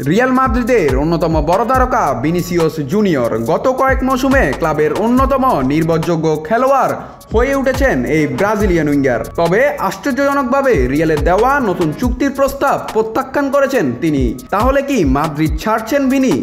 Real মাদ্রিদের অন্যতম বড় তারকা ভিনিসিয়াস জুনিয়র গত কয়েক মৌসুমে ক্লাবের অন্যতম নির্ভরযোগ্য খেলোয়াড় হয়ে উঠেছেন এই ব্রাজিলিয়ান উইঙ্গার। তবে আশ্চর্যজনকভাবে রিয়ালের দেওয়া নতুন চুক্তির প্রস্তাব প্রত্যাখ্যান করেছেন তিনি। তাহলে কি মাদ্রিদ ছাড়ছেন ভিনি?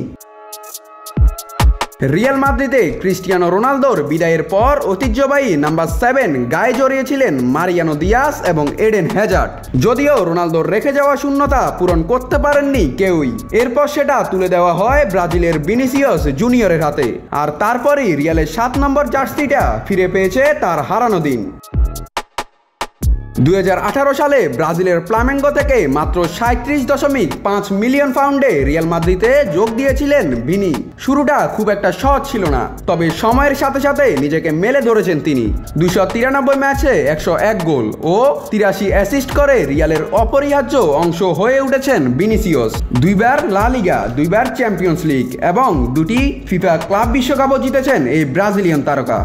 রিয়াল মাদ্রিদে ক্রিস্টিয়ানো রোনালদোর বিদায়ের পর ঐতিহ্যবাহী নাম্বার 7 গায়ে জড়িয়েছিলেন মারিয়ানো দিয়াস এবং এডেন হ্যাজার্ড। যদিও রোনালদোর রেখে যাওয়া শূন্যতা পূরণ করতে পারেননি কেউই। এরপর সেটা তুলে দেওয়া হয় ব্রাজিলের ভিনিসিয়াস জুনিয়রের হাতে। আর তারপরই রিয়ালের 7 নম্বর জার্সিটা ফিরে পেয়েছে তার হারানো দিন। 2018 সালে ব্রাজিলের ফ্লামেঙ্গো থেকে মাত্র 37.5 মিলিয়ন পাউন্ডে রিয়াল মাদ্রিদে যোগ দিয়েছিলেন ভিনি। শুরুটা খুব একটা সহজ ছিল না, তবে সময়ের সাথে সাথে নিজেকে মেলে ধরেছেন তিনি। 293 ম্যাচে 101 গোল ও 83 অ্যাসিস্ট করে রিয়ালের অপরিহার্য অংশ হয়ে উঠেছেন ভিনিসিয়াস। 2বার লা লিগা, 2বার চ্যাম্পিয়ন্স লিগ এবং 2টি ফিফা ক্লাব বিশ্বকাপও জিতেছেন এই ব্রাজিলিয়ান তারকা।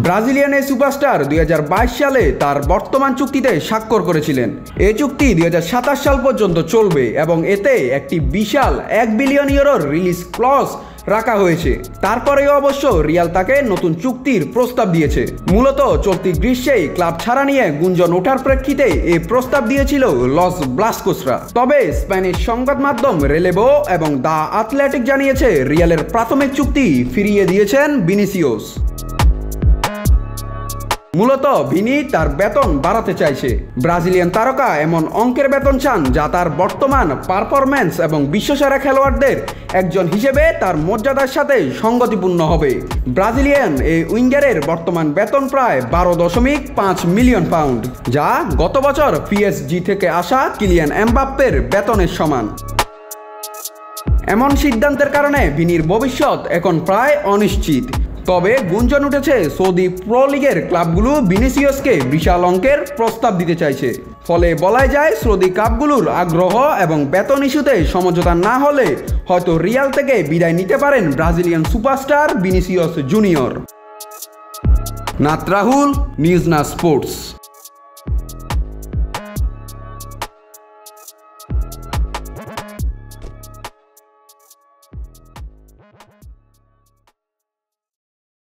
ব্রাজিলিয়ান এই সুপারস্টার 2022 সালে তার বর্তমান চুক্তিতে স্বাক্ষর করেছিলেন। এই চুক্তি 2027 সাল পর্যন্ত চলবে এবং এতে একটি বিশাল 1 বিলিয়ন ইউরোর রিলিজ ক্লজ রাখা হয়েছে। তারপরেও অবশ্য রিয়াল তাকে নতুন চুক্তির প্রস্তাব দিয়েছে। মূলত চলতি গ্রীষ্মেই ক্লাব ছাড়া নিয়ে গুঞ্জন ওঠার প্রেক্ষিতে এই প্রস্তাব দিয়েছিল লস ব্লাঙ্কোসরা। তবে স্প্যানিশ সংবাদ মাধ্যম রেলেভো এবং দ্য অ্যাথলেটিক জানিয়েছে রিয়ালের প্রাথমিক চুক্তি ফিরিয়ে দিয়েছেন ভিনিসিয়াস। মূলত ভিনি তার বেতন বাড়াতে চাইছে। ব্রাজিলিয়ান তারকা এমন অঙ্কের বেতন চান যা তার বর্তমান পারফরম্যান্স এবং বিশ্বসেরা খেলোয়াড়দের একজন হিসেবে তার মর্যাদার সাথে সঙ্গতিপূর্ণ হবে। ব্রাজিলিয়ান এই উইঙ্গারের বর্তমান বেতন প্রায় 12.5 মিলিয়ন পাউন্ড, যা গত বছর পিএসজি থেকে আসা কিলিয়ান এমবাপ্পের বেতনের সমান। এমন সিদ্ধান্তের কারণে ভিনির ভবিষ্যৎ এখন প্রায় অনিশ্চিত। তবে গুঞ্জন উঠেছে সৌদি প্রো লিগের ক্লাবগুলো ভিনিসিয়াসকে বিশাল অঙ্কের প্রস্তাব দিতে চাইছে। ফলে বলাই যায় সৌদি ক্লাবগুলোর আগ্রহ এবং বেতন ইস্যুতে সমঝোতা না হলে হয়তো রিয়াল থেকে বিদায় নিতে পারেন ব্রাজিলিয়ান সুপারস্টার ভিনিসিয়াস জুনিয়র। নাত রাহুল, নিউজ না স্পোর্টস।